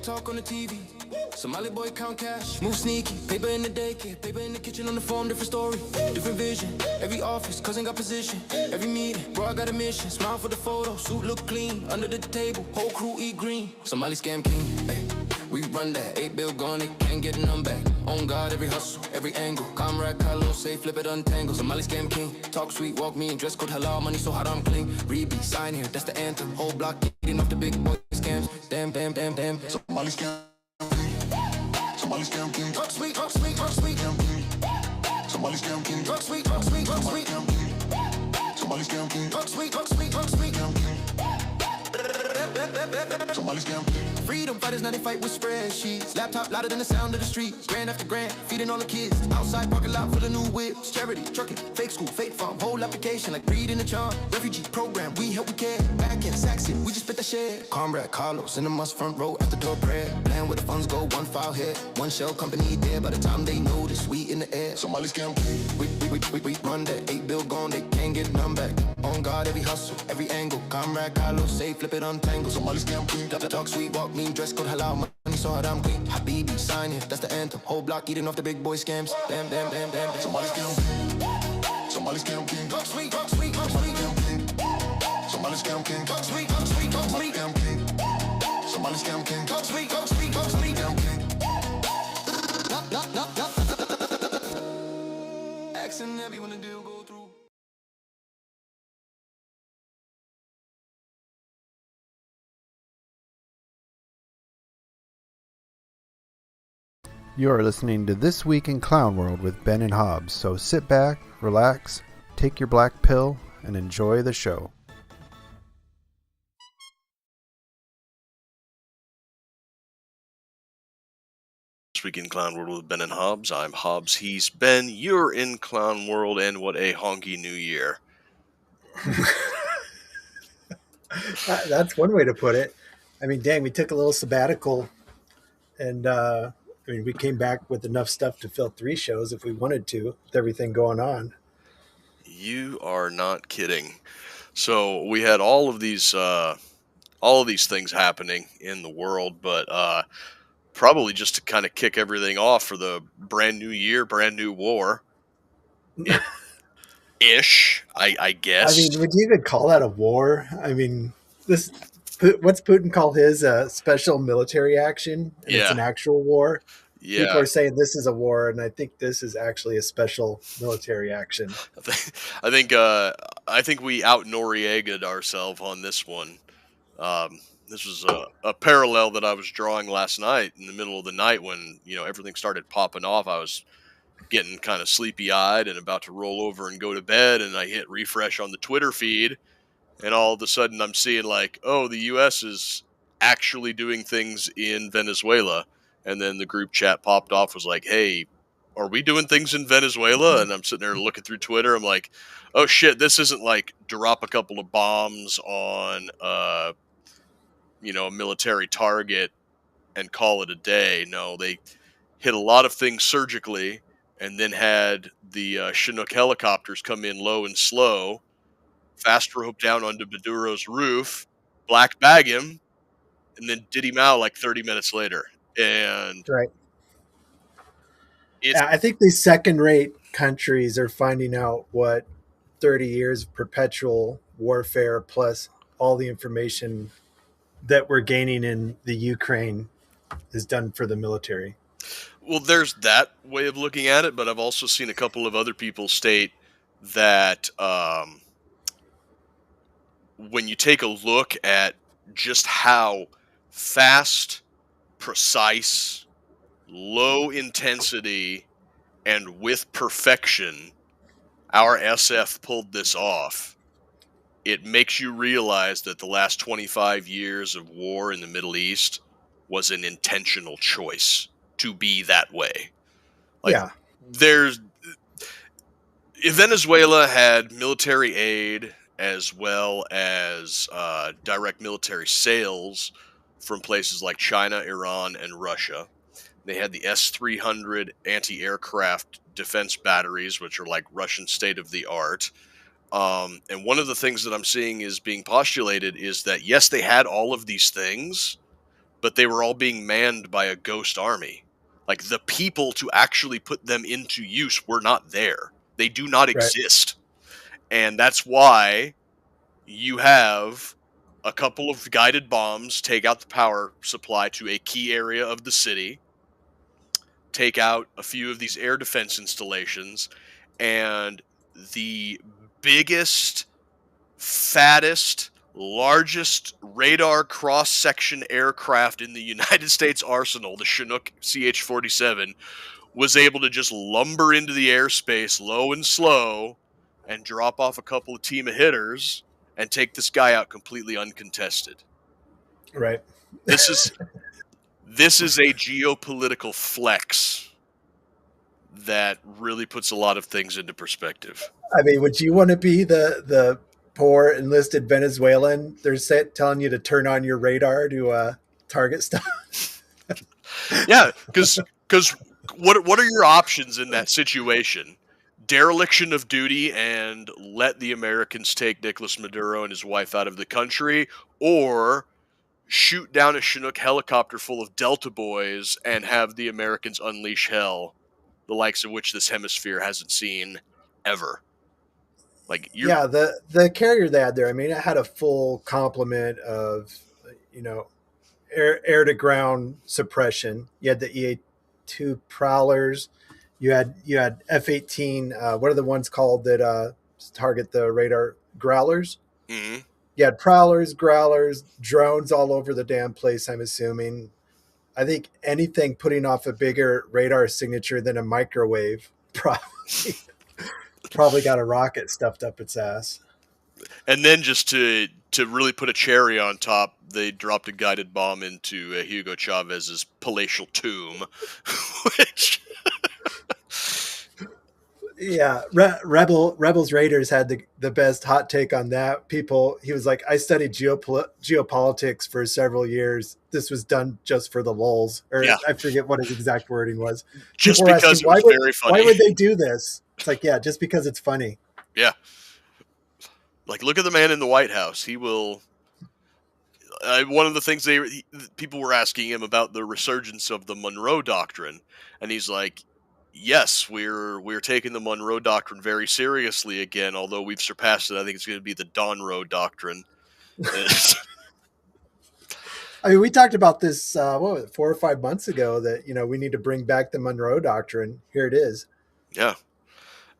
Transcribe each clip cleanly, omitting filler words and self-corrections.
talk on the TV. Somali boy count cash, move sneaky. Paper in the daycare, paper in the kitchen on the phone, different story, different vision. Every office, cousin got position. Every meeting, bro, I got a mission. Smile for the photo, suit look clean. Under the table, whole crew eat green. Somali scam king, hey. We run that, 8 bill gone, they can't get none back. On God, every hustle, every angle. Comrade, Kylo, say, flip it, untangle. Somali scam king, talk sweet, walk me in, dress code halal, money so hot I'm clean. Rebeat, sign here, that's the anthem. Whole block eating off the big boy scams. Damn, damn, damn, damn. Somali scam king, Somali scam king. Talk sweet, talk sweet, talk sweet. Somali scam king. Talk sweet, talk sweet, talk sweet. Somali scam king. Talk sweet, talk sweet, talk sweet. Somali scam king. Freedom fighters, now they fight with spreadsheets. Laptop louder than the sound of the streets. Grand after grand, feeding all the kids. Outside parking lot full of new whips. Charity, trucking, fake school, fake farm. Whole application like reading the charm. Refugee program, we help, we care. Back in Saxon, we just spit the shit. Comrade Carlos in the must front row at the door prayer. Plan where the funds go, one file here. One shell company there. By the time they notice, we in the air. Somali scam king. We run that 8 bill gone, they can't get none back. On God, every hustle, every angle. Comrade Carlos, say, flip it, untangle. Somali scam king. Talk sweet, walk mean, dress code halal, money so hot I'm clean. Habibi, sign here, that's the anthem. Whole block eating off the big boy scams. Damn, damn, damn, damn, damn. Somali scam king. Somali scam king. Talk sweet, talk sweet, talk sweet. Somali scam king. Talk sweet, talk sweet, talk sweet. Somali scam king. Talk sweet, talk sweet, talk sweet. Accent heavy when the deal go through. You are listening to This Week in Clown World with Ben and Hobbs, so sit back, relax, take your black pill, and enjoy the show. This Week in Clown World with Ben and Hobbs. I'm Hobbs, he's Ben, you're in Clown World, and what a honky new year. That's one way to put it. I mean, dang, we took a little sabbatical, and we came back with enough stuff to fill 3 shows if we wanted to, with everything going on. You are not kidding. So we had all of these things happening in the world, but probably just to kind of kick everything off for the brand new year, brand new war. Ish, I guess. I mean, would you even call that a war? I mean, what's Putin call his special military action? And Yeah. It's an actual war. Yeah. People are saying this is a war, and I think this is actually a special military action. I think we out Noriega'd ourselves on this one. This was a parallel that I was drawing last night in the middle of the night when everything started popping off. I was getting kind of sleepy-eyed and about to roll over and go to bed, and I hit refresh on the Twitter feed, and all of a sudden I'm seeing like, oh, the U.S. is actually doing things in Venezuela, and then the group chat popped off, was like, hey, are we doing things in Venezuela? And I'm sitting there looking through Twitter, I'm like, oh shit, this isn't like drop a couple of bombs on a military target and call it a day. No, they hit a lot of things surgically, and then had the Chinook helicopters come in low and slow, fast rope down onto Maduro's roof, black bag him, and then did him out like 30 minutes later. And right. I think these second-rate countries are finding out what 30 years of perpetual warfare plus all the information that we're gaining in the Ukraine is done for the military. Well, there's that way of looking at it, but I've also seen a couple of other people state that when you take a look at just how fast, precise, low intensity, and with perfection our SF pulled this off, it makes you realize that the last 25 years of war in the Middle East was an intentional choice to be that way. Venezuela had military aid as well as direct military sales from places like China, Iran, and Russia. They had the S-300 anti-aircraft defense batteries, which are like Russian state-of-the-art. And one of the things that I'm seeing is being postulated is that, yes, they had all of these things, but they were all being manned by a ghost army. Like, the people to actually put them into use were not there. They do not Right. exist. And that's why you have a couple of guided bombs take out the power supply to a key area of the city, take out a few of these air defense installations, and the biggest, fattest, largest radar cross-section aircraft in the United States arsenal, the Chinook CH-47, was able to just lumber into the airspace low and slow and drop off a couple of team of hitters and take this guy out completely uncontested. Right. This is a geopolitical flex that really puts a lot of things into perspective. I mean, would you want to be the poor enlisted Venezuelan? They're telling you to turn on your radar to target stuff. Yeah, because what are your options in that situation? Dereliction of duty and let the Americans take Nicolas Maduro and his wife out of the country, or shoot down a Chinook helicopter full of Delta boys and have the Americans unleash hell, the likes of which this hemisphere hasn't seen ever. Like, yeah, the carrier they had there, I mean, it had a full complement of, air to ground suppression. You had the EA-2 Prowlers. You had F-18. What are the ones called that target the radar? Growlers. Mm-hmm. You had Prowlers, Growlers, drones all over the damn place. I'm assuming. I think anything putting off a bigger radar signature than a microwave probably got a rocket stuffed up its ass. And then just to really put a cherry on top, they dropped a guided bomb into Hugo Chavez's palatial tomb, which... Yeah, Rebels Raiders had the best hot take on that. He was like, I studied geopolitics for several years. This was done just for the lulz. Or yeah. I forget what his exact wording was. Just people because asking, it was very funny. Why would they do this? It's like, yeah, just because it's funny. Yeah. Like, look at the man in the White House. He will... one of the things people were asking him about the resurgence of the Monroe Doctrine, and he's like, yes, we're taking the Monroe Doctrine very seriously again, although we've surpassed it. I think it's going to be the Donroe Doctrine. I mean, we talked about this, 4 or 5 months ago that, we need to bring back the Monroe Doctrine. Here it is. Yeah.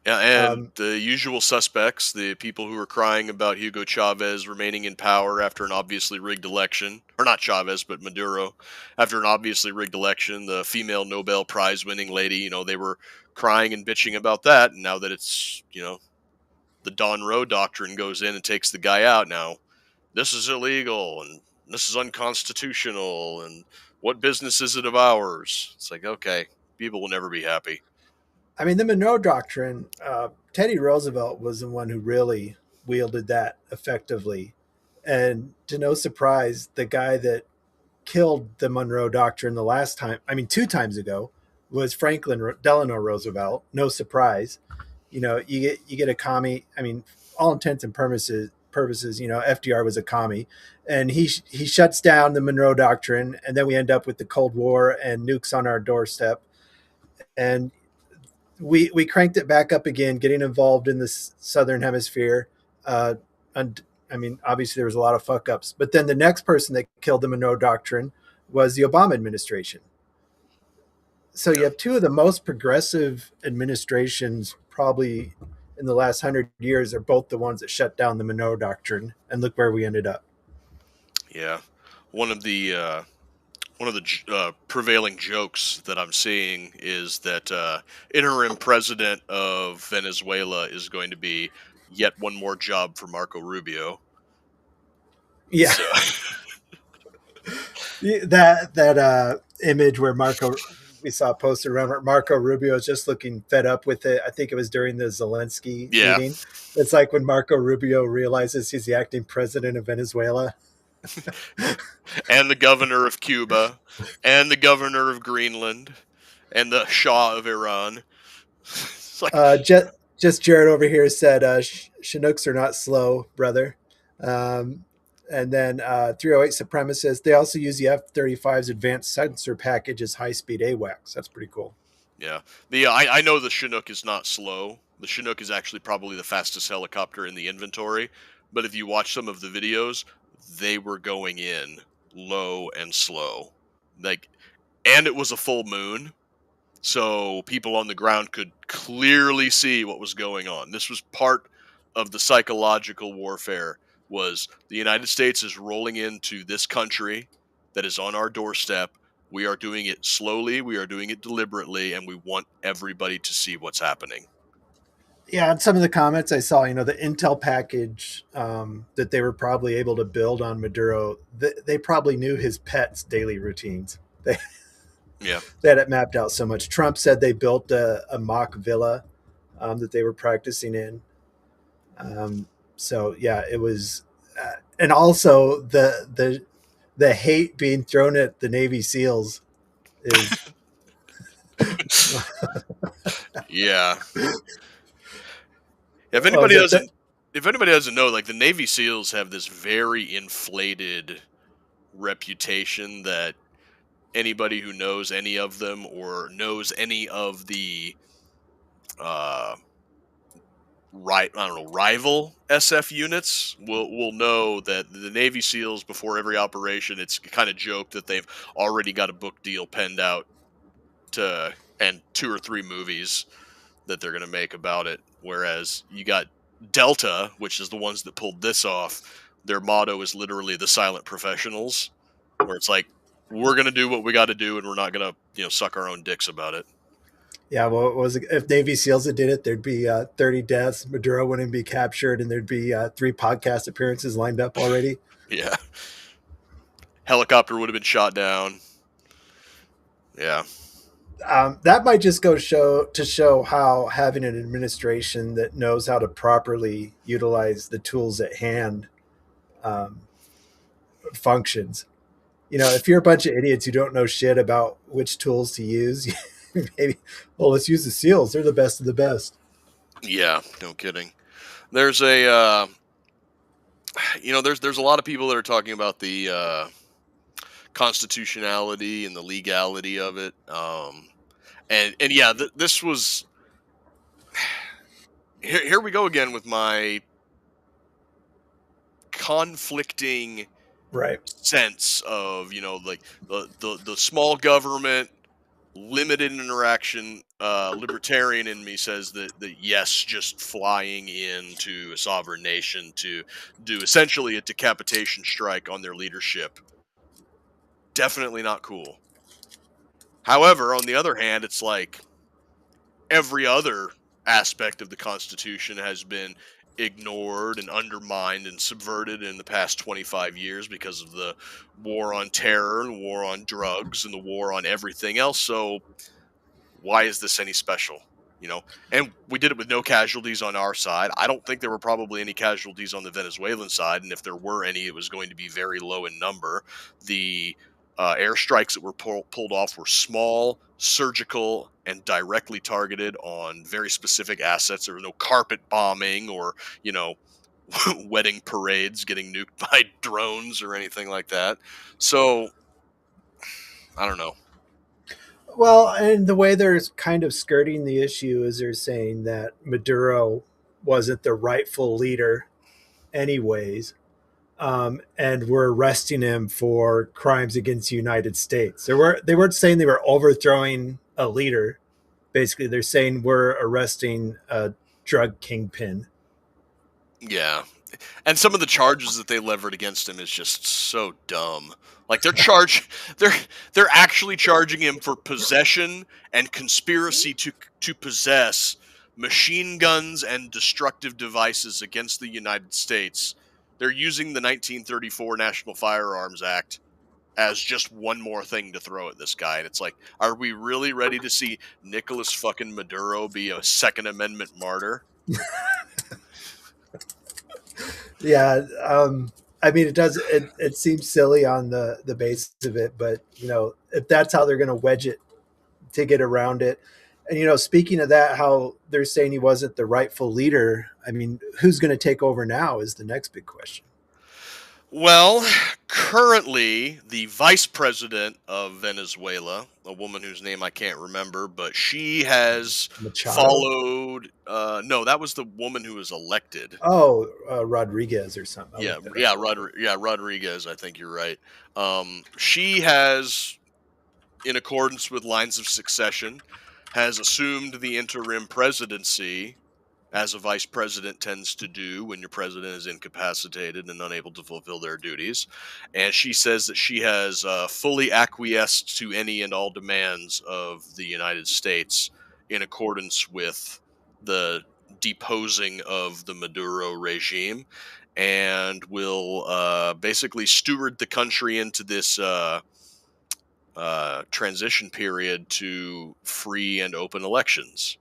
Yeah, and the usual suspects, the people who are crying about Hugo Chavez remaining in power after an obviously rigged election, or not Chavez, but Maduro, after an obviously rigged election, the female Nobel Prize winning lady, they were crying and bitching about that. And now that it's, the Donroe Doctrine goes in and takes the guy out, now this is illegal and this is unconstitutional and what business is it of ours? It's like, okay, people will never be happy. I mean, the Monroe Doctrine, Teddy Roosevelt was the one who really wielded that effectively. And to no surprise, the guy that killed the Monroe Doctrine the last time, 2 times ago, was Franklin Delano Roosevelt. No surprise. You get a commie. I mean, all intents and purposes, FDR was a commie. And he shuts down the Monroe Doctrine, and then we end up with the Cold War and nukes on our doorstep. And we cranked it back up again, getting involved in the Southern Hemisphere. And obviously there was a lot of fuck ups, but then the next person that killed the Monroe Doctrine was the Obama administration. So you have 2 of the most progressive administrations probably in the last 100 years are both the ones that shut down the Monroe Doctrine, and look where we ended up. Yeah. One of the prevailing jokes that I'm seeing is that interim president of Venezuela is going to be yet one more job for Marco Rubio. Yeah. So. that image where we saw posted around where Marco Rubio is just looking fed up with it. I think it was during the Zelensky meeting. It's like when Marco Rubio realizes he's the acting president of Venezuela. And the governor of Cuba, and the governor of Greenland, and the Shah of Iran. Like... just Jared over here said, Chinooks are not slow, brother. And then 308 supremacists. They also use the F-35's advanced sensor package as high-speed AWACS. That's pretty cool. Yeah. I know the Chinook is not slow. The Chinook is actually probably the fastest helicopter in the inventory. But if you watch some of the videos, they were going in low and slow. And it was a full moon. So people on the ground could clearly see what was going on. This was part of the psychological warfare. Was the United States is rolling into this country that is on our doorstep. We are doing it slowly, we are doing it deliberately, and we want everybody to see what's happening. Yeah, and some of the comments I saw, the intel package that they were probably able to build on Maduro, they probably knew his pet's daily routines. Yeah. They had it mapped out so much. Trump said they built a mock villa that they were practicing in. So yeah, it was, and also the hate being thrown at the Navy SEALs is. Yeah. If anybody doesn't know, like the Navy SEALs have this very inflated reputation that anybody who knows any of them or knows any of the rival SF units will know that the Navy SEALs, before every operation, it's kind of joke that they've already got a book deal penned out and 2 or 3 movies that they're going to make about it. Whereas you got Delta, which is the ones that pulled this off. Their motto is literally the silent professionals, where it's like, we're going to do what we got to do, and we're not going to, suck our own dicks about it. Yeah, well, if Navy SEALs had did it, there'd be 30 deaths. Maduro wouldn't be captured, and there'd be 3 podcast appearances lined up already. Yeah. Helicopter would have been shot down. Yeah. That might just go to show how having an administration that knows how to properly utilize the tools at hand functions. If you're a bunch of idiots who don't know shit about which tools to use, maybe, let's use the SEALs. They're the best of the best. Yeah, no kidding. There's a, there's a lot of people that are talking about the constitutionality and the legality of it. And yeah, this was. Here we go again with my conflicting sense of like the small government, limited interaction. Libertarian in me says that yes, just flying into a sovereign nation to do essentially a decapitation strike on their leadership, definitely not cool. However, on the other hand, it's like every other aspect of the Constitution has been ignored and undermined and subverted in the past 25 years because of the war on terror and war on drugs and the war on everything else. So why is this any special? And we did it with no casualties on our side. I don't think there were probably any casualties on the Venezuelan side, and if there were any, it was going to be very low in number. The airstrikes that were pulled off were small, surgical, and directly targeted on very specific assets. There was no carpet bombing or, wedding parades getting nuked by drones or anything like that. So, I don't know. Well, and the way they're kind of skirting the issue is they're saying that Maduro wasn't the rightful leader anyways. And we're arresting him for crimes against the United States. They weren't saying they were overthrowing a leader. Basically, they're saying we're arresting a drug kingpin. Yeah. And some of the charges that they levered against him is just so dumb. Like they're actually charging him for possession and conspiracy to possess machine guns and destructive devices against the United States. They're using the 1934 National Firearms Act as just one more thing to throw at this guy. And it's like, are we really ready to see Nicolas fucking Maduro be a Second Amendment martyr? Yeah. I mean, it seems silly on the basis of it, but if that's how they're going to wedge it to get around it. And, speaking of that, how they're saying he wasn't the rightful leader. I mean, who's going to take over now is the next big question. Well, currently, the vice president of Venezuela, a woman whose name I can't remember, but she has Machado. followed. No, that was the woman who was elected. Oh, Rodriguez or something. I'll Yeah, look that up. yeah, Rodriguez. I think you're right. She has, in accordance with lines of succession, has assumed the interim presidency as a vice president tends to do when your president is incapacitated and unable to fulfill their duties. And she says that she has fully acquiesced to any and all demands of the United States in accordance with the deposing of the Maduro regime, and will basically steward the country into this transition period to free and open elections,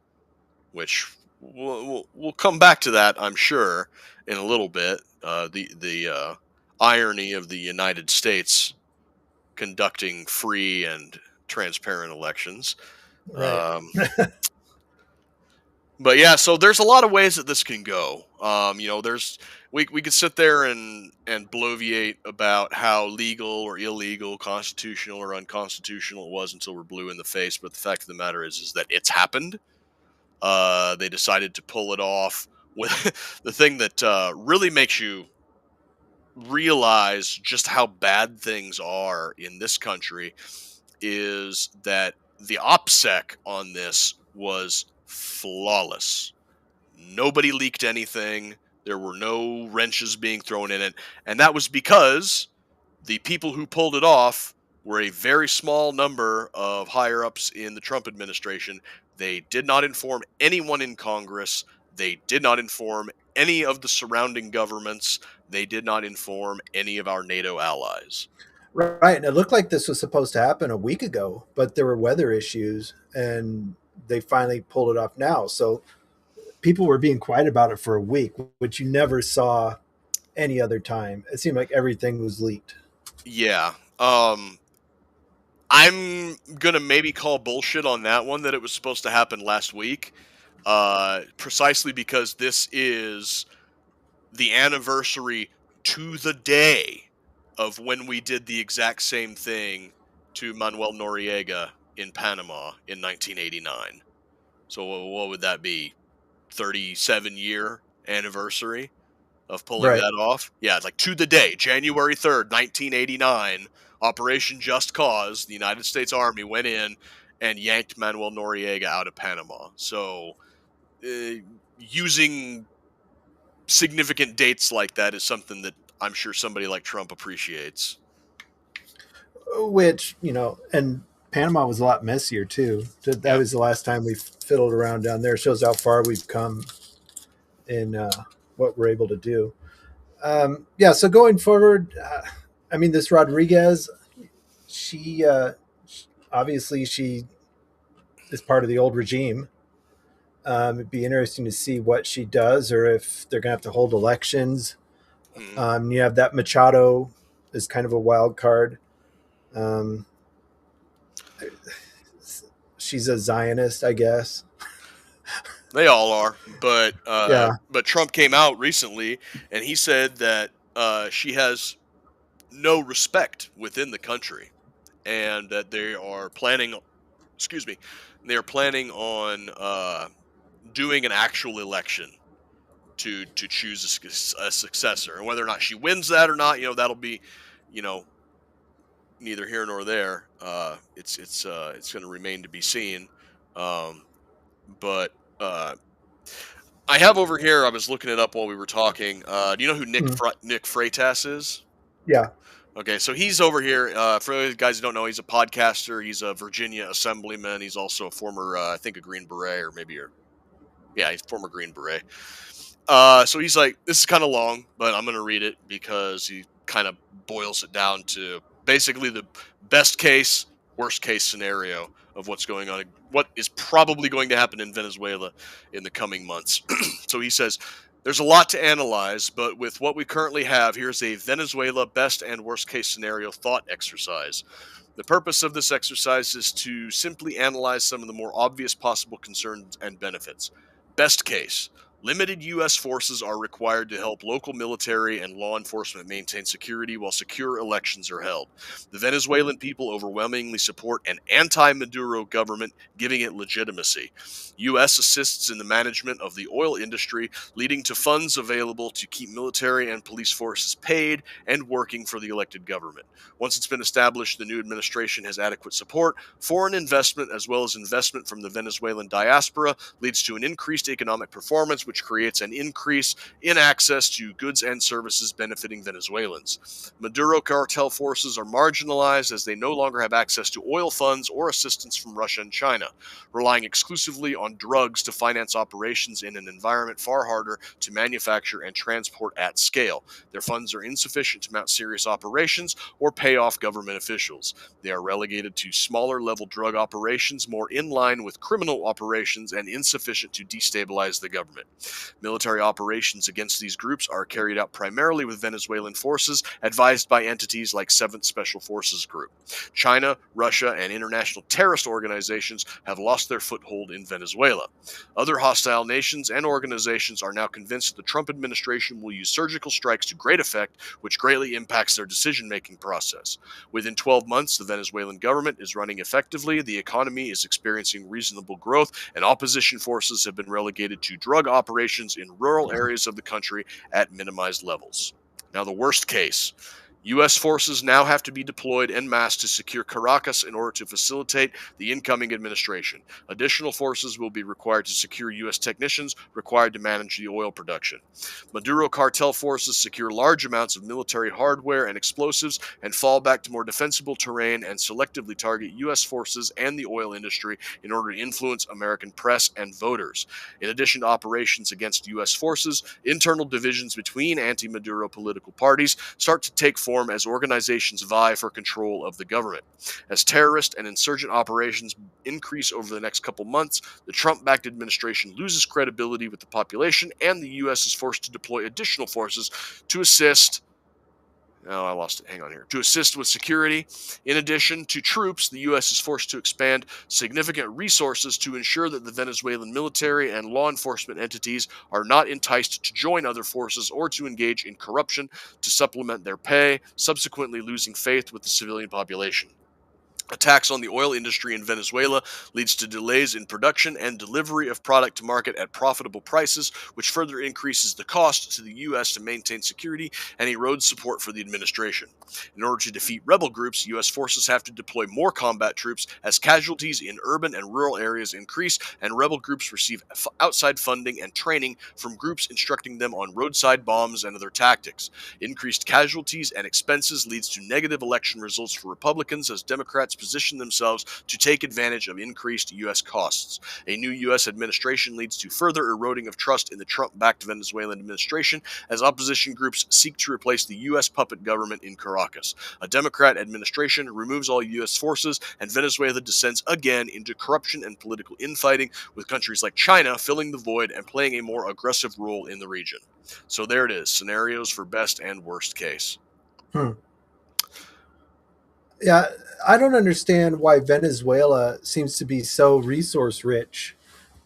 which we'll come back to that, I'm sure, in a little bit. The irony of the United States conducting free and transparent elections. Right. Um, but yeah, so there's a lot of ways that this can go. There's we could sit there and bloviate about how legal or illegal, constitutional or unconstitutional it was until we're blue in the face. But the fact of the matter is that it's happened. They decided to pull it off with the thing that really makes you realize just how bad things are in this country is that the OPSEC on this was flawless. Nobody leaked anything. There were no wrenches being thrown in it. And that was because the people who pulled it off were a very small number of higher ups in the Trump administration. They did not inform anyone in Congress. They did not inform any of the surrounding governments. They did not inform any of our NATO allies. Right. And it looked like this was supposed to happen a week ago, but there were weather issues and they finally pulled it off now. So people were being quiet about it for a week, which you never saw any other time. It seemed like everything was leaked. Yeah. I'm going to maybe call bullshit on that one that it was supposed to happen last week. Precisely because this is the anniversary to the day of when we did the exact same thing to Manuel Noriega in Panama in 1989. So what would that be? 37-year anniversary of pulling Right. that off? Yeah, it's like to the day, January 3rd, 1989, Operation Just Cause, the United States Army went in and yanked Manuel Noriega out of Panama. So using significant dates like that is something that I'm sure somebody like Trump appreciates. Which, and Panama was a lot messier too. That Yeah. was the last time we fiddled around down there. Shows how far we've come in what we're able to do. Yeah, so going forward, this Rodriguez, she obviously she is part of the old regime. It'd be interesting to see what she does, or if they're gonna have to hold elections. You have that Machado is kind of a wild card. Um, she's a Zionist, I guess. They all are, but Yeah. but Trump came out recently and he said that she has no respect within the country, and that they are planning. Excuse me, they are planning on doing an actual election to choose a successor, and whether or not she wins that or not, that'll be, you know, neither here nor there. It's going to remain to be seen. But I have over here. I was looking it up while we were talking. Do you know who Nick Nick Freitas is? Yeah. Okay, so he's over here. For those guys who don't know, he's a podcaster. He's a Virginia assemblyman. He's also a former, I think, a Green Beret, or maybe he's former Green Beret. So he's like, this is kind of long, but I'm going to read it because he kind of boils it down to basically the best case, worst case scenario of what's going on, what is probably going to happen in Venezuela in the coming months. So he says, there's a lot to analyze, but with what we currently have, here's a Venezuela best and worst case scenario thought exercise. The purpose of this exercise is to simply analyze some of the more obvious possible concerns and benefits. Best case, Limited U.S. forces are required to help local military and law enforcement maintain security while secure elections are held. The Venezuelan people overwhelmingly support an anti-Maduro government, giving it legitimacy. U.S. assists in the management of the oil industry, leading to funds available to keep military and police forces paid and working for the elected government. Once it's been established the new administration has adequate support, foreign investment as well as investment from the Venezuelan diaspora leads to an increased economic performance, which creates an increase in access to goods and services benefiting Venezuelans. Maduro cartel forces are marginalized as they no longer have access to oil funds or assistance from Russia and China, relying exclusively on drugs to finance operations in an environment far harder to manufacture and transport at scale. Their funds are insufficient to mount serious operations or pay off government officials. They are relegated to smaller level drug operations more in line with criminal operations and insufficient to destabilize the government. Military operations against these groups are carried out primarily with Venezuelan forces advised by entities like 7th Special Forces Group. China, Russia, and international terrorist organizations have lost their foothold in Venezuela. Other hostile nations and organizations are now convinced the Trump administration will use surgical strikes to great effect, which greatly impacts their decision-making process. Within 12 months, the Venezuelan government is running effectively, the economy is experiencing reasonable growth, and opposition forces have been relegated to drug operations in rural areas of the country at minimized levels. Now, the worst case. U.S. forces now have to be deployed en masse to secure Caracas in order to facilitate the incoming administration. Additional forces will be required to secure U.S. technicians required to manage the oil production. Maduro cartel forces secure large amounts of military hardware and explosives and fall back to more defensible terrain and selectively target U.S. forces and the oil industry in order to influence American press and voters. In addition to operations against U.S. forces, internal divisions between anti-Maduro political parties start to take form as organizations vie for control of the government. As terrorist and insurgent operations increase over the next couple months, the Trump-backed administration loses credibility with the population, and the U.S. is forced to deploy additional forces to assist. Oh, I lost it. Hang on here. To assist with security. In addition to troops, the U.S. is forced to expand significant resources to ensure that the Venezuelan military and law enforcement entities are not enticed to join other forces or to engage in corruption to supplement their pay, subsequently losing faith with the civilian population. Attacks on the oil industry in Venezuela leads to delays in production and delivery of product to market at profitable prices, which further increases the cost to the U.S. to maintain security and erodes support for the administration. In order to defeat rebel groups, U.S. forces have to deploy more combat troops as casualties in urban and rural areas increase, and rebel groups receive outside funding and training from groups instructing them on roadside bombs and other tactics. Increased casualties and expenses leads to negative election results for Republicans as Democrats position themselves to take advantage of increased U.S. costs. A new U.S. administration leads to further eroding of trust in the Trump-backed Venezuelan administration as opposition groups seek to replace the U.S. puppet government in Caracas. A Democrat administration removes all U.S. forces, and Venezuela descends again into corruption and political infighting, with countries like China filling the void and playing a more aggressive role in the region. So there it is, scenarios for best and worst case. Yeah, I don't understand why Venezuela seems to be so resource rich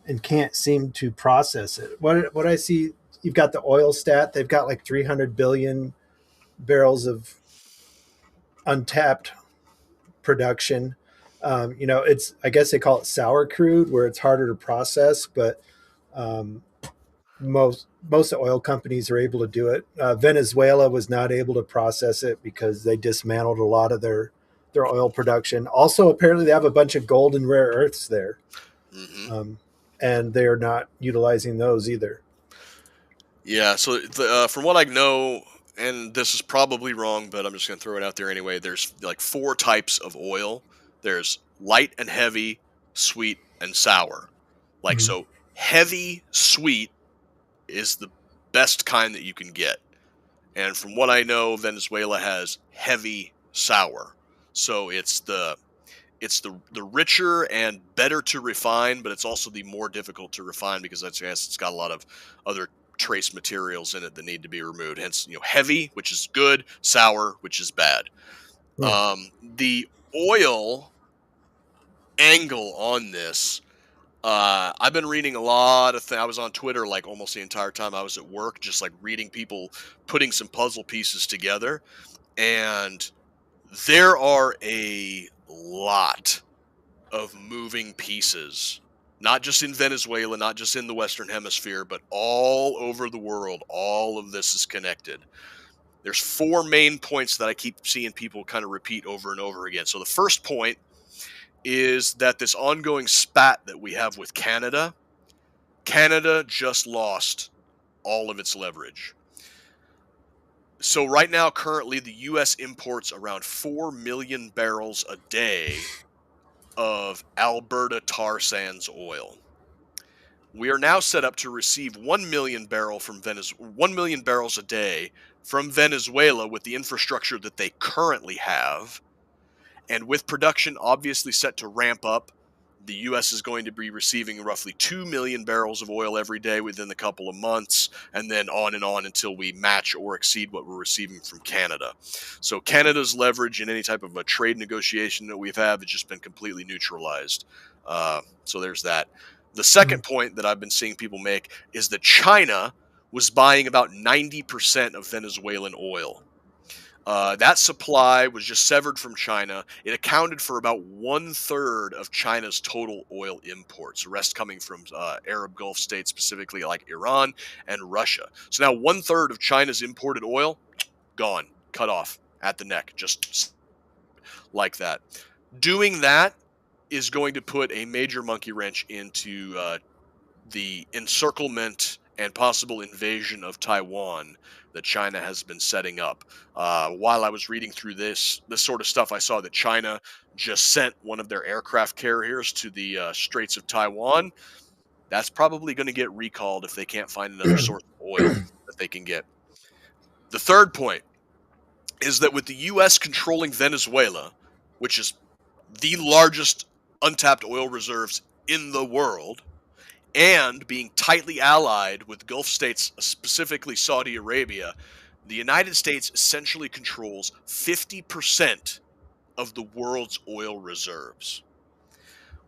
and can't seem to process it. What I see, you've got the oil stat. They've got like 300 billion barrels of untapped production. It's, I guess they call it sour crude, where it's harder to process, but um, most oil companies are able to do it. Venezuela was not able to process it because they dismantled a lot of their oil production. Also, apparently, they have a bunch of gold and rare earths there, and they are not utilizing those either. Yeah, so from what I know, and this is probably wrong, but I'm just going to throw it out there anyway, there's like 4 types of oil. There's light and heavy, sweet, and sour. Like, Mhm. so heavy sweet is the best kind that you can get. And from what I know, Venezuela has heavy sour. So it's the richer and better to refine, but it's also the more difficult to refine because it's got a lot of other trace materials in it that need to be removed. Hence, heavy, which is good, sour, which is bad. Yeah. The oil angle on this, I've been reading a lot of things. I was on Twitter like almost the entire time I was at work, just like reading people putting some puzzle pieces together. And there are a lot of moving pieces, not just in Venezuela, not just in the Western Hemisphere, but all over the world. All of this is connected. There's 4 main points that I keep seeing people kind of repeat over and over again. So the first point is that this ongoing spat that we have with Canada just lost all of its leverage. So right now, currently, the U.S. imports around 4 million barrels a day of Alberta tar sands oil. We are now set up to receive 1 million barrels a day from Venezuela with the infrastructure that they currently have. And with production obviously set to ramp up, the U.S. is going to be receiving roughly 2 million barrels of oil every day within a couple of months, and then on until we match or exceed what we're receiving from Canada. So Canada's leverage in any type of a trade negotiation that we've had has just been completely neutralized. So there's that. The second point that I've been seeing people make is that China was buying about 90% of Venezuelan oil. That supply was just severed from China. It accounted for about 1/3 of China's total oil imports, the rest coming from Arab Gulf states, specifically like Iran and Russia. So now 1/3 of China's imported oil, gone, cut off at the neck, just like that. Doing that is going to put a major monkey wrench into the encirclement and possible invasion of Taiwan that China has been setting up. While I was reading through this sort of stuff, I saw that China just sent one of their aircraft carriers to the Straits of Taiwan. That's probably going to get recalled if they can't find another source of oil that they can get. The third point is that with the U.S. controlling Venezuela, which is the largest untapped oil reserves in the world, and being tightly allied with Gulf states, specifically Saudi Arabia, the United States essentially controls 50% of the world's oil reserves.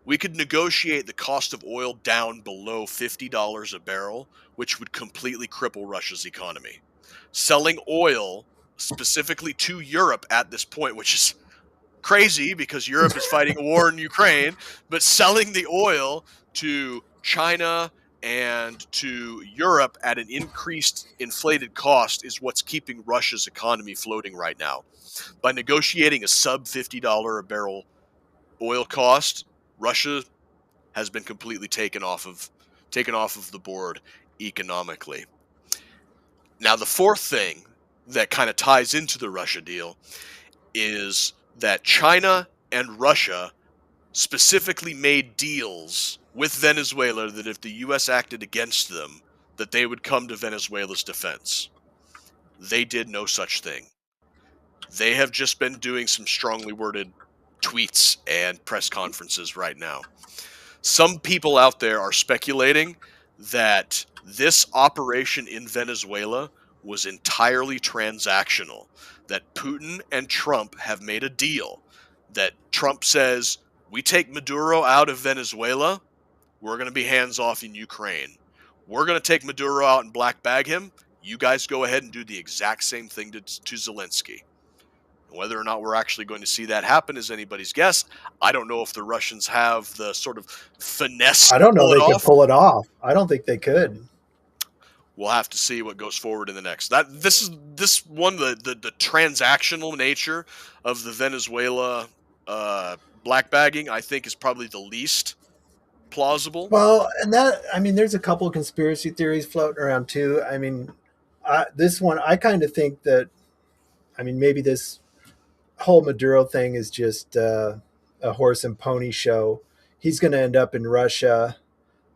We could negotiate the cost of oil down below $50 a barrel, which would completely cripple Russia's economy. Selling oil specifically to Europe at this point, which is crazy because Europe is fighting a war in Ukraine, but selling the oil to China and to Europe at an increased inflated cost is what's keeping Russia's economy floating right now. By negotiating a sub $50 a barrel oil cost, Russia has been completely taken off of the board economically. Now, the fourth thing that kind of ties into the Russia deal is that China and Russia specifically made deals with Venezuela that if the U.S. acted against them, that they would come to Venezuela's defense. They did no such thing. They have just been doing some strongly worded tweets and press conferences right now. Some people out there are speculating that this operation in Venezuela was entirely transactional, that Putin and Trump have made a deal, that Trump says, we take Maduro out of Venezuela, we're going to be hands off in Ukraine. We're going to take Maduro out and black bag him. You guys go ahead and do the exact same thing to Zelensky. Whether or not we're actually going to see that happen is anybody's guess. I don't know if the Russians have the sort of finesse. I don't know they could pull it off. I don't think they could. We'll have to see what goes forward in the next. The transactional nature of the Venezuela black bagging, I think, is probably the least plausible. Well, and there's a couple of conspiracy theories floating around too. This one, I kind of think that, maybe this whole Maduro thing is just a horse and pony show. He's going to end up in Russia.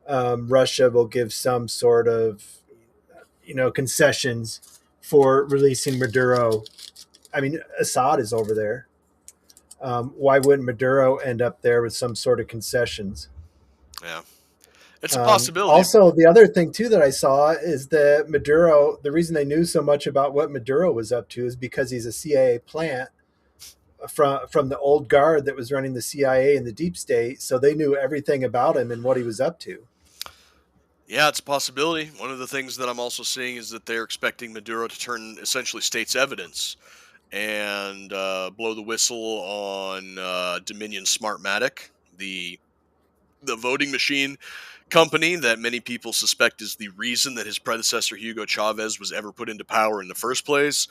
Russia will give some sort of, concessions for releasing Maduro. Assad is over there. Why wouldn't Maduro end up there with some sort of concessions? Yeah, it's a possibility. Also, the other thing too that I saw is that Maduro, the reason they knew so much about what Maduro was up to is because he's a CIA plant from the old guard that was running the CIA and the deep state, so they knew everything about him and what he was up to. Yeah, it's a possibility. One of the things that I'm also seeing is that they're expecting Maduro to turn essentially state's evidence and blow the whistle on Dominion Smartmatic, the voting machine company that many people suspect is the reason that his predecessor Hugo Chavez was ever put into power in the first place.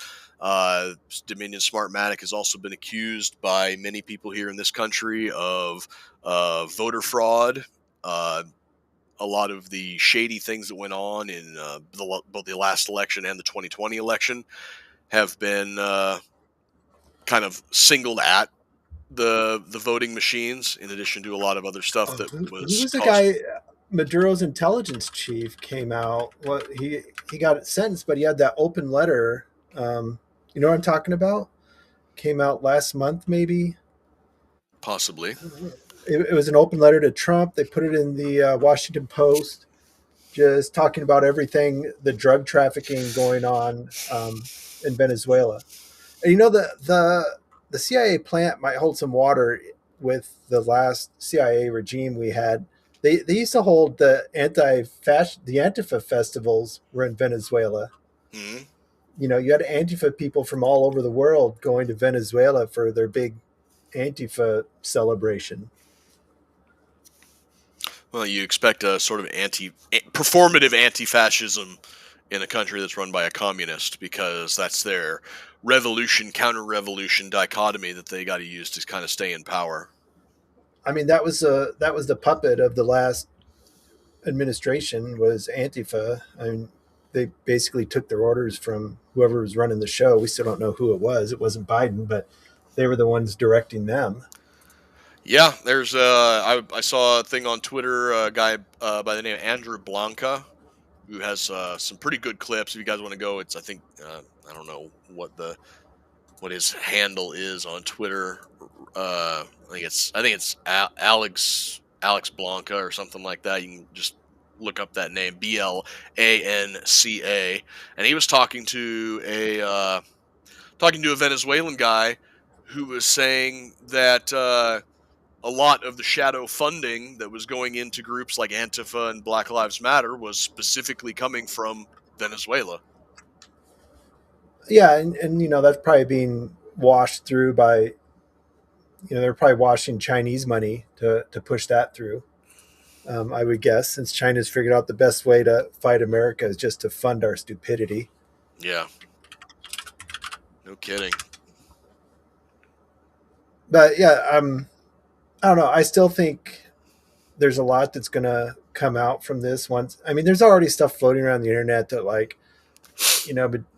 Dominion Smartmatic has also been accused by many people here in this country of voter fraud. A lot of the shady things that went on in both the last election and the 2020 election have been kind of singled at the voting machines, in addition to a lot of other stuff that Who was was the caused. guy? Maduro's intelligence chief came out. What he got sentenced, but he had that open letter. You know what I'm talking about? Came out last month, maybe. Possibly. It was an open letter to Trump. They put it in the Washington Post, just talking about everything, the drug trafficking going on in Venezuela. And you know the CIA plant might hold some water with the last CIA regime we had. They used to hold the Antifa festivals were in Venezuela. Mhm. You know, you had Antifa people from all over the world going to Venezuela for their big Antifa celebration. Well, you expect a sort of performative anti-fascism in a country that's run by a communist, because that's their revolution counter-revolution dichotomy that they got to use to kind of stay in power. I mean, that was the puppet of the last administration was Antifa. I mean, they basically took their orders from whoever was running the show. We still don't know who it was. It wasn't Biden, but they were the ones directing them. Yeah, there's I saw a thing on Twitter, a guy by the name of Andrew Blanca, who has some pretty good clips. If you guys want to go, it's, I think, I don't know what his handle is on Twitter. I think it's Alex Blanca or something like that. You can just look up that name, Blanca, and he was talking to a Venezuelan guy who was saying that a lot of the shadow funding that was going into groups like Antifa and Black Lives Matter was specifically coming from Venezuela. Yeah, and you know that's probably being washed through by they're probably washing Chinese money to push that through. I would guess since China's figured out the best way to fight America is just to fund our stupidity. Yeah, no kidding. But yeah, I don't know. I still think there's a lot that's going to come out from this once. I mean, there's already stuff floating around the internet that, like,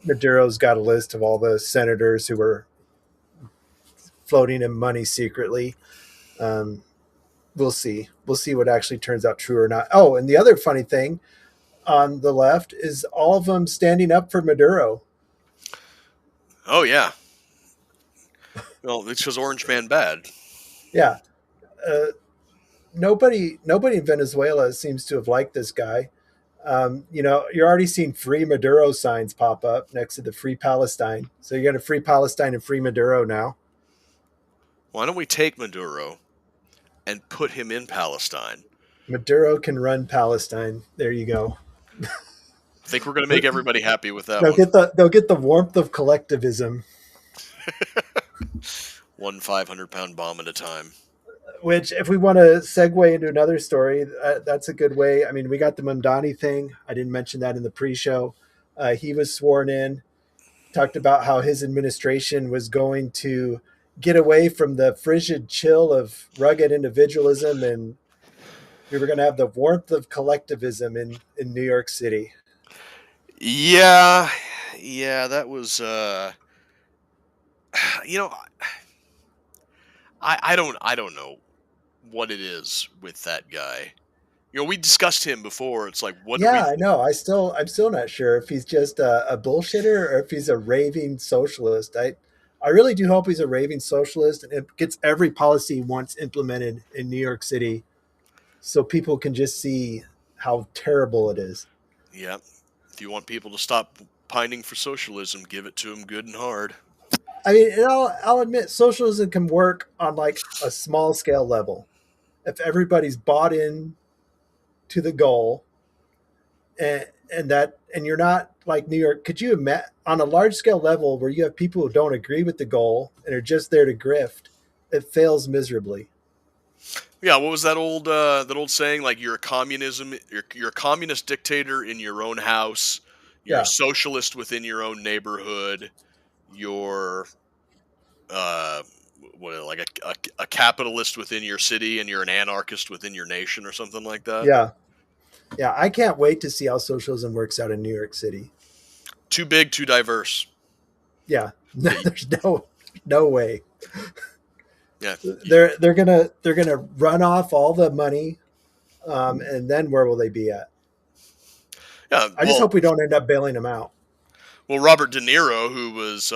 Maduro's got a list of all the senators who were floating him money secretly. Um, we'll see. We'll see what actually turns out true or not. Oh, and the other funny thing on the left is all of them standing up for Maduro. Oh yeah. Well, it's because Orange Man bad. Yeah. Uh, nobody in Venezuela seems to have liked this guy. You're already seeing free Maduro signs pop up next to the free Palestine. So you're going to free Palestine and free Maduro now. Why don't we take Maduro and put him in Palestine? Maduro can run Palestine. There you go. I think we're going to make everybody happy with that They'll get the warmth of collectivism. one 500-pound bomb at a time. Which, if we want to segue into another story, that's a good way. I mean, we got the Mamdani thing. I didn't mention that in the pre-show. He was sworn in, talked about how his administration was going to get away from the frigid chill of rugged individualism, and we were going to have the warmth of collectivism in New York City. Yeah, that was I don't know what it is with that guy. We discussed him before. It's like, what? Yeah, I know. I'm still not sure if he's just a bullshitter or if he's a raving socialist. I really do hope he's a raving socialist and it gets every policy once implemented in New York City, so people can just see how terrible it is. Yeah. If you want people to stop pining for socialism, give it to them good and hard. I mean, and I'll admit socialism can work on like a small scale level. If everybody's bought in to the goal, and you're not like New York, could you imagine on a large scale level where you have people who don't agree with the goal and are just there to grift? It fails miserably. Yeah, what was that old saying? Like you're a communist dictator in your own house. You're a Yeah, socialist within your own neighborhood. You're uh, like a capitalist within your city, and you're an anarchist within your nation, or something like that. yeah, yeah. I can't wait to see how socialism works out in New York City. Too big, too diverse. Yeah, Yeah, there's no way. yeah, They're gonna run off all the money, and then where will they be at? yeah. I just hope we don't end up bailing them out. Well, Robert De Niro, who was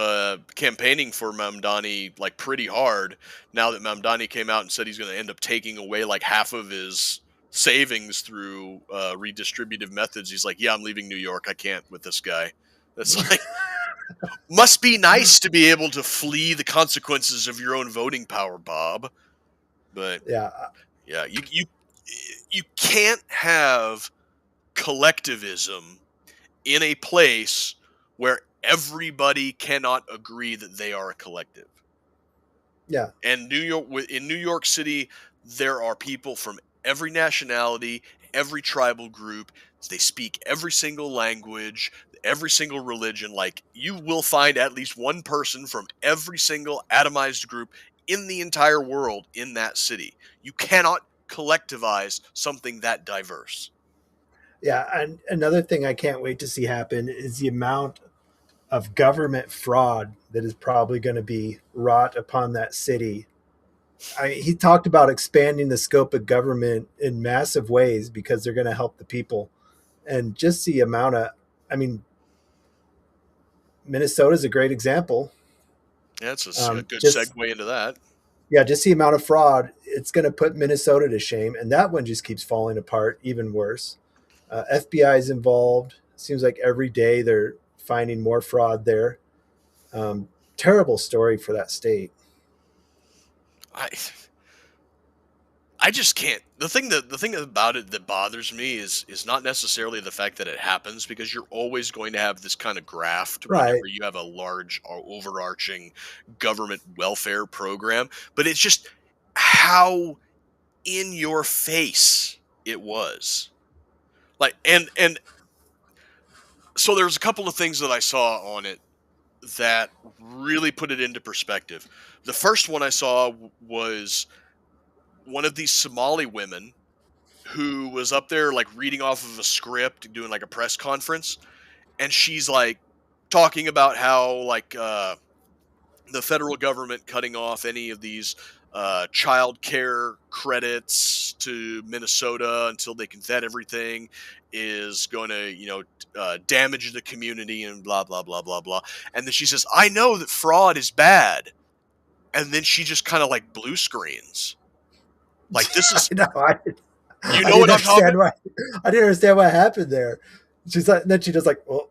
campaigning for Mamdani like pretty hard, now that Mamdani came out and said he's going to end up taking away like half of his savings through redistributive methods, he's like, "Yeah, I'm leaving New York. I can't with this guy." That's like, must be nice to be able to flee the consequences of your own voting power, Bob. But Yeah, yeah, you can't have collectivism in a place where everybody cannot agree that they are a collective. yeah, And in New York City, there are people from every nationality, every tribal group. They speak every single language, every single religion. Like, you will find at least one person from every single atomized group in the entire world in that city. You cannot collectivize something that diverse. yeah. And another thing I can't wait to see happen is the amount of government fraud that is probably going to be wrought upon that city. He talked about expanding the scope of government in massive ways because they're going to help the people, and just the amount of, I mean, Minnesota is a great example. Yeah, it's a good Just segue into that. Yeah, just the amount of fraud, it's going to put Minnesota to shame, and that one just keeps falling apart even worse. FBI is involved. Seems like every day they're finding more fraud there. Terrible story for that state. I I just can't. The thing about it that bothers me is not necessarily the fact that it happens, because you're always going to have this kind of graft Right. whenever you have a large or overarching government welfare program, but it's just how in your face it was. Like, and so there's a couple of things that I saw on it that really put it into perspective. The first one I saw was one of these Somali women who was up there like reading off of a script, doing like a press conference, and she's like talking about how like the federal government cutting off any of these child care credits to Minnesota until they can vet everything is going to, damage the community and blah blah blah blah blah. And then she says, "I know that fraud is bad," and then she just kind of like blue screens. Like, this is, I know. you I know didn't what I'm talking. understand why. I didn't understand what happened there. She's like, then she just like, well,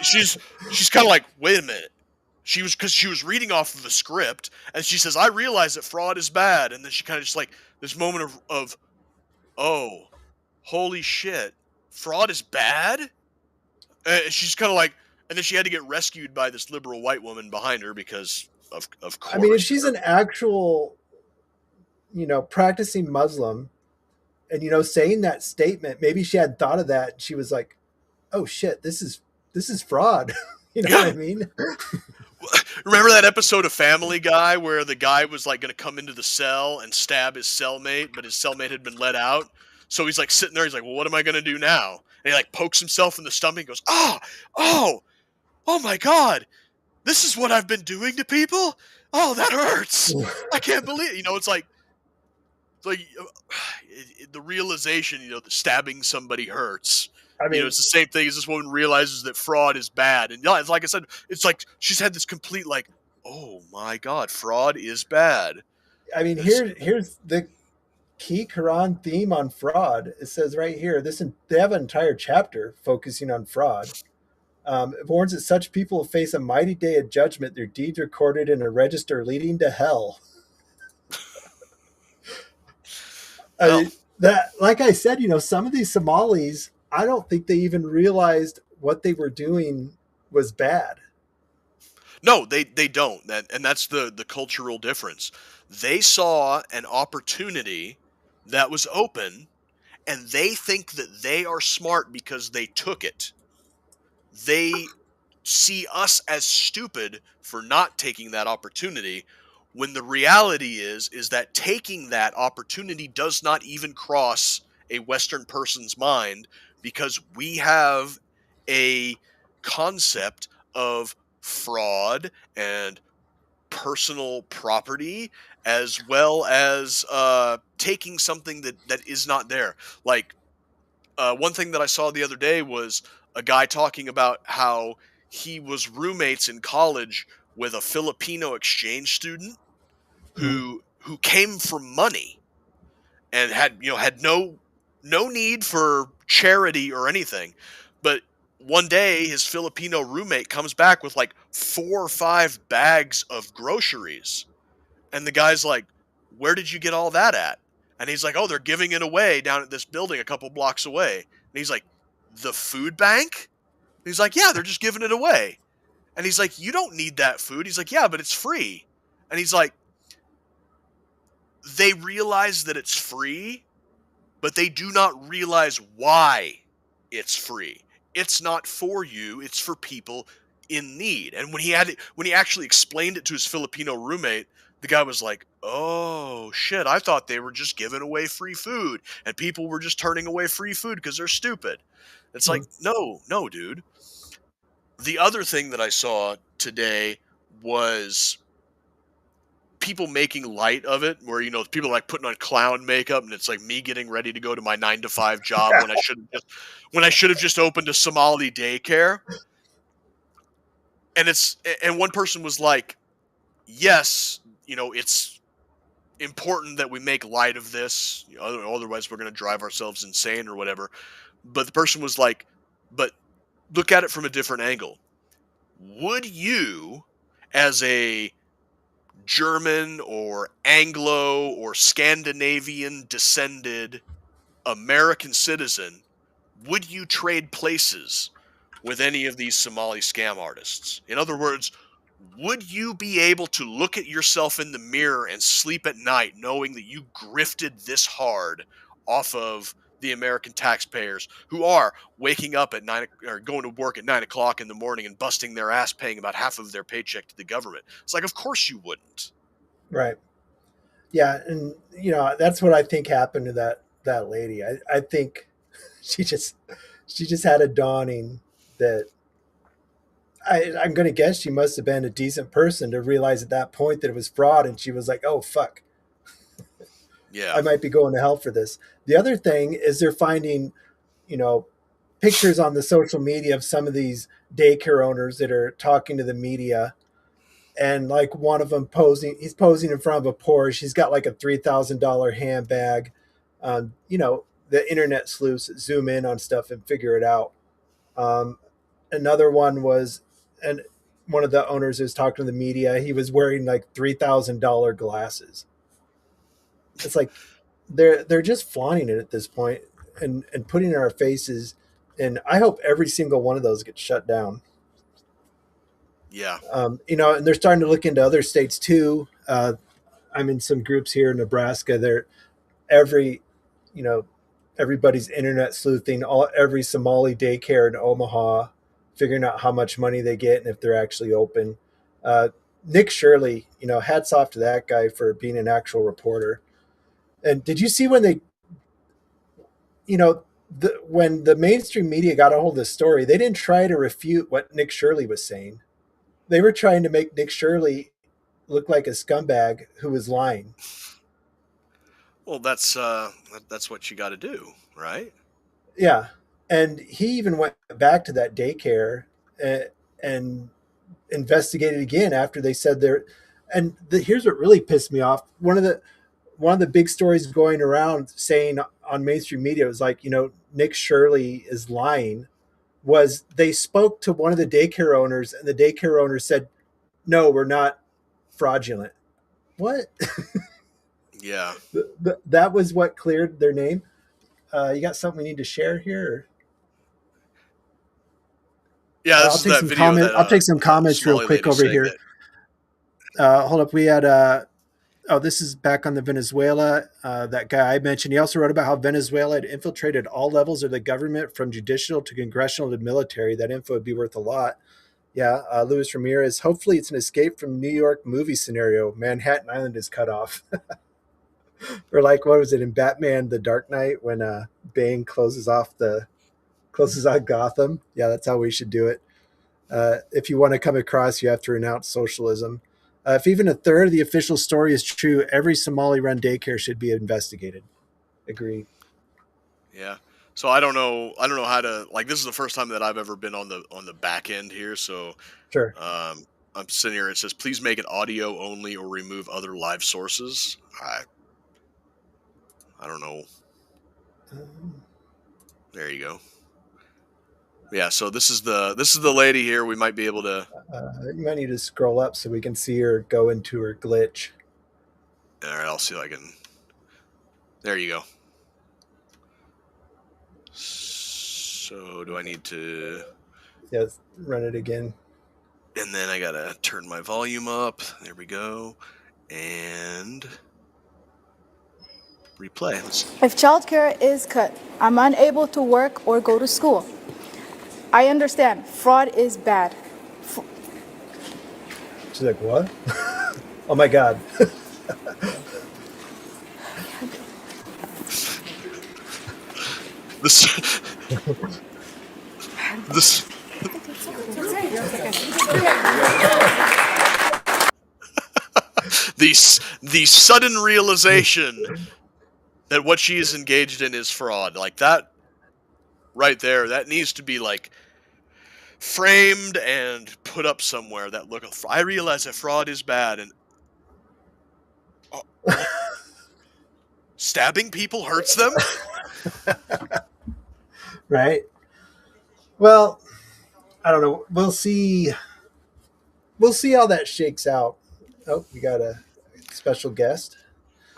She's kind of like, wait a minute. Because she was reading off of a script, and she says, "I realize that fraud is bad," and then she kind of just like this moment of oh, holy shit, fraud is bad. She's kind of like, and then she had to get rescued by this liberal white woman behind her because of I mean, if course. she's an actual, practicing Muslim, and saying that statement, maybe she hadn't thought of that. She was like, oh shit, this is fraud. You know what Yeah. I mean? Remember that episode of Family Guy where the guy was like going to come into the cell and stab his cellmate, but his cellmate had been let out? So he's like sitting there. He's like, "Well, what am I going to do now?" And he like pokes himself in the stomach and goes, oh, oh my God, this is what I've been doing to people? Oh, that hurts. I can't believe it. It's like the realization, that stabbing somebody hurts. I mean, It's the same thing as this woman realizes that fraud is bad. And yeah, it's like I said, it's like she's had this complete like, oh my God, fraud is bad. here's the key Quran theme on fraud. It says right here, they have an entire chapter focusing on fraud. It warns that such people will face a mighty day of judgment, their deeds recorded in a register leading to hell. Well, That, like I said, some of these Somalis, I don't think they even realized what they were doing was bad. no, they don't. And that's the cultural difference. They saw an opportunity that was open, and they think that they are smart because they took it. They see us as stupid for not taking that opportunity, when the reality is that taking that opportunity does not even cross a Western person's mind, because we have a concept of fraud and personal property, as well as taking something that is not there. Like, one thing that I saw the other day was a guy talking about how he was roommates in college with a Filipino exchange student Mhm. who came from money, and had no need for charity or anything. But one day his Filipino roommate comes back with like 4 or 5 bags of groceries, and the guy's like, "Where did you get all that at?" And he's like, "Oh, they're giving it away down at this building a couple blocks away." And he's like, "The food bank?" And he's like, "Yeah, they're just giving it away." And he's like, "You don't need that food." He's like, "Yeah, but it's free." And he's like, they realize that it's free, but they do not realize why it's free. It's not for you, it's for people in need. And when he actually explained it to his Filipino roommate, the guy was like, "Oh shit, I thought they were just giving away free food and people were just turning away free food because they're stupid." It's like, Mhm. no, no, dude. The other thing that I saw today was people making light of it, where people like putting on clown makeup, and it's like me getting ready to go to my 9 to 5 job when I should have just opened a Somali daycare. And one person was like, "Yes, it's important that we make light of this, otherwise we're going to drive ourselves insane or whatever." But the person was like, "But look at it from a different angle. Would you, as a German or Anglo or Scandinavian descended American citizen, would you trade places with any of these Somali scam artists? In other words, would you be able to look at yourself in the mirror and sleep at night knowing that you grifted this hard off of the American taxpayers, who are waking up at or going to work at 9 o'clock in the morning and busting their ass paying about half of their paycheck to the government?" It's like, of course you wouldn't. Right. Yeah, and that's what I think happened to that lady. I think she just she just had a dawning that I'm going to guess she must have been a decent person to realize at that point that it was fraud, and she was like, "Oh fuck, Yeah. I might be going to hell for this." The other thing is they're finding, you know, pictures on the social media of some of these daycare owners that are talking to the media, and like one of them he's posing in front of a Porsche. He's got like a $3,000 handbag. The internet sleuths zoom in on stuff and figure it out. Um, Another one was, and one of the owners was talking to the media. He was wearing like $3,000 glasses. It's like they're just flaunting it at this point and putting it in our faces. And I hope every single one of those gets shut down. Yeah. And they're starting to look into other states too. I'm in some groups here in Nebraska. They're every, you know, everybody's internet sleuthing every Somali daycare in Omaha, figuring out how much money they get and if they're actually open. Uh, Nick Shirley, hats off to that guy for being an actual reporter. And did you see when you know, when the mainstream media got a hold of this story, they didn't try to refute what Nick Shirley was saying. They were trying to make Nick Shirley look like a scumbag who was lying. Well, that's what you got to do, right? Yeah. And he even went back to that daycare and investigated again after they said they're. And here's what really pissed me off. One of the big stories going around saying on mainstream media was like, Nick Shirley is lying was they spoke to one of the daycare owners, and the daycare owner said, "No, we're not fraudulent." What? Yeah. That was what cleared their name. You got something we need to share here? Yeah, this I'll is take that some video comment. that I'll take some comments real Somali quick lady over saying here. that. Hold up. We had this is back on the Venezuela. That guy I mentioned. He also wrote about how Venezuela had infiltrated all levels of the government, from judicial to congressional to military. That info would be worth a lot. Yeah, Luis Ramirez. Hopefully, it's an escape from New York movie scenario. Manhattan Island is cut off. Or like, what was it in Batman: The Dark Knight when Bane closes on Gotham? Yeah, that's how we should do it. If you want to come across, you have to renounce socialism. If even a third of the official story is true, every Somali-run daycare should be investigated. Agree. Yeah. So I don't know. I don't know how to like. This is the first time that I've ever been on the back end here. So Sure. I'm sitting here. It says, please make it audio only or remove other live sources. I don't know. There you go. Yeah. So this is the lady here. We might be able to. You might need to scroll up so we can see her go into her glitch. All right. I'll see if I can. There you go. So do I need to? Yes, run it again. And then I gotta turn my volume up. There we go. And replay. If childcare is cut, I'm unable to work or go to school. I understand fraud is bad. She's like, what? Oh my God. This. This. the sudden realization that what she is engaged in is fraud, like that right there, that needs to be like framed and put up somewhere. That look, I realize that fraud is bad, and stabbing people hurts them. Right. Well, I don't know. We'll see. We'll see how that shakes out. Oh, we got a special guest.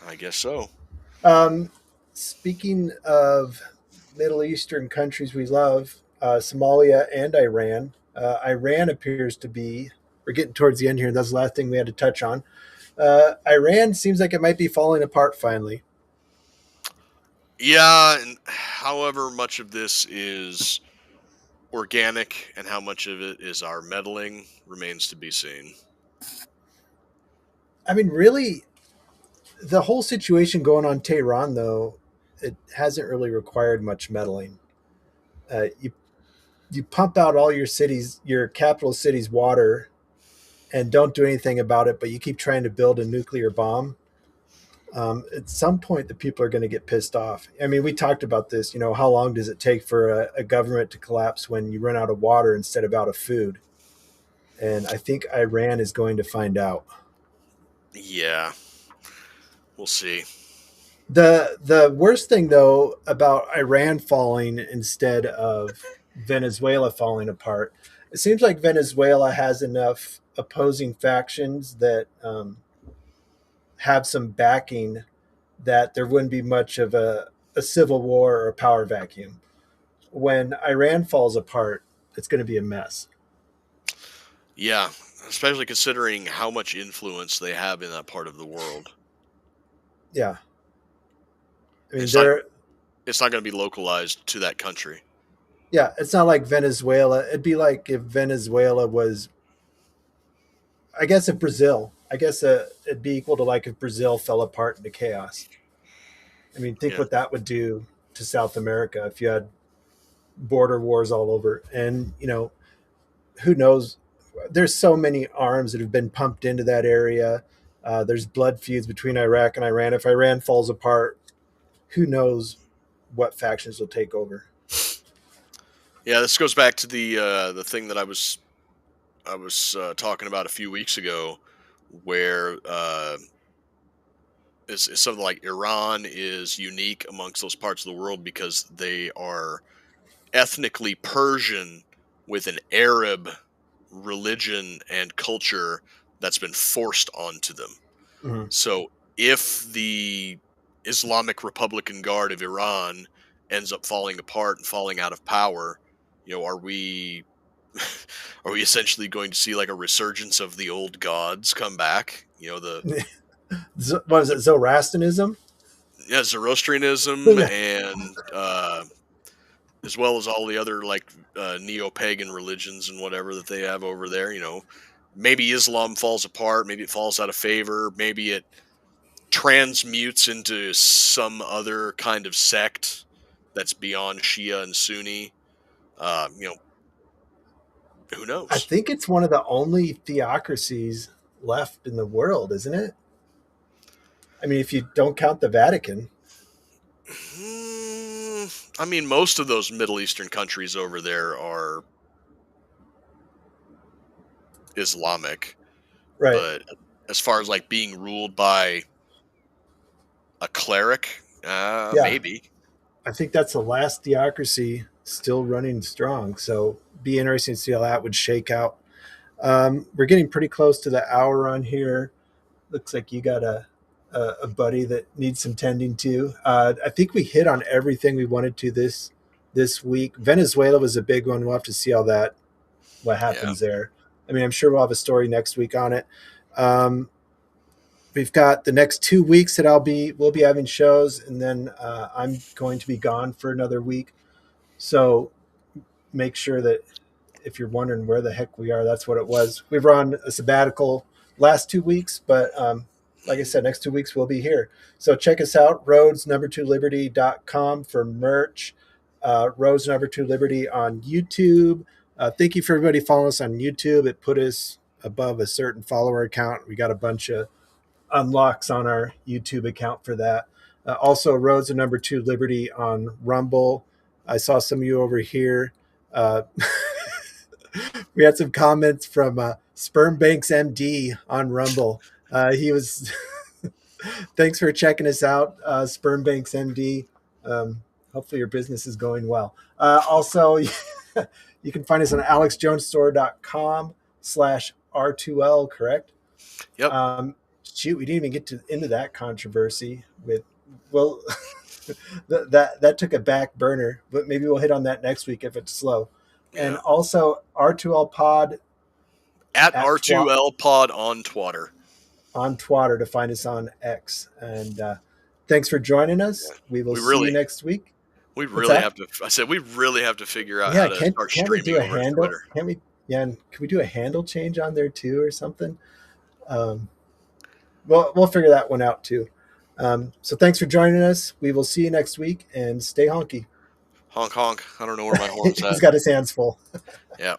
I guess so. Speaking of Middle Eastern countries we love, Somalia and Iran. Iran appears to be, we're getting towards the end here. That's the last thing we had to touch on. Iran seems like it might be falling apart finally. Yeah, and however much of this is organic and how much of it is our meddling remains to be seen. I mean, really, the whole situation going on in Tehran, though, it hasn't really required much meddling. You pump out all your capital city's water, and don't do anything about it, but you keep trying to build a nuclear bomb. At some point, the people are going to get pissed off. I mean, we talked about this. You know, how long does it take for a government to collapse when you run out of water instead of out of food? And I think Iran is going to find out. Yeah, we'll see. The worst thing, though, about Iran falling instead of Venezuela falling apart, it seems like Venezuela has enough opposing factions that have some backing that there wouldn't be much of a civil war or a power vacuum. When Iran falls apart, it's going to be a mess. Yeah, especially considering how much influence they have in that part of the world. Yeah. I mean, it's not going to be localized to that country. Yeah, it's not like Venezuela. It'd be like if Venezuela was, I guess, if Brazil. I guess it'd be equal to like if Brazil fell apart into chaos. I mean, think what that would do to South America if you had border wars all over. And, you know, who knows? There's so many arms that have been pumped into that area. There's blood feuds between Iraq and Iran. If Iran falls apart, who knows what factions will take over? Yeah, this goes back to the thing that I was talking about a few weeks ago, where it's something like Iran is unique amongst those parts of the world because they are ethnically Persian with an Arab religion and culture that's been forced onto them. Mhm. So if the Islamic Republican Guard of Iran ends up falling apart and falling out of power, are we are we essentially going to see like a resurgence of the old gods come back? What is it, Zoroastrianism? Yeah, Zoroastrianism and as well as all the other like neo-pagan religions and whatever that they have over there. Maybe Islam falls apart, maybe it falls out of favor, maybe it transmutes into some other kind of sect that's beyond Shia and Sunni. Who I knows? think it's one of the only theocracies left in the world, isn't it? I mean, if you don't count the Vatican. I mean, most of those Middle Eastern countries over there are Islamic, Right. but as far as like being ruled by a cleric, Yeah. maybe. I think that's the last theocracy still running strong. So be interesting to see how that would shake out. We're getting pretty close to the hour on here. Looks like you got a buddy that needs some tending to. I think we hit on everything we wanted to this week. Venezuela was a big one. We'll have to see what happens there. I mean, I'm sure we'll have a story next week on it. We've got the next 2 weeks that we'll be having shows, and then I'm going to be gone for another week. So make sure that if you're wondering where the heck we are, that's what it was. We were on a sabbatical last 2 weeks, but like I said, next 2 weeks we'll be here. So check us out, roads2liberty.com for merch, roads2liberty on YouTube. Thank you for everybody following us on YouTube. It put us above a certain follower count. We got a bunch of unlocks on our YouTube account for that. Also, Roads and Number 2 Liberty on Rumble. I saw some of you over here. We had some comments from Sperm Banks MD on Rumble. He was thanks for checking us out, Sperm Banks MD. Hopefully your business is going well. Also, you can find us on alexjonesstore.com/R2L, correct? Yep. Shoot, we didn't even get into that controversy that took a back burner, but maybe we'll hit on that next week if it's slow. Yeah. And also R2L Pod at R2L Pod on Twitter. On Twitter to find us on X. And thanks for joining us. We will see you next week. We really have to. I said we really have to figure out how to start streaming do a over handle? Twitter. Can't we? Yeah, and can we do a handle change on there too, or something? We'll figure that one out too. So thanks for joining us. We will see you next week, and stay honky. Honk honk. I don't know where my horn's at. He's got his hands full. Yeah.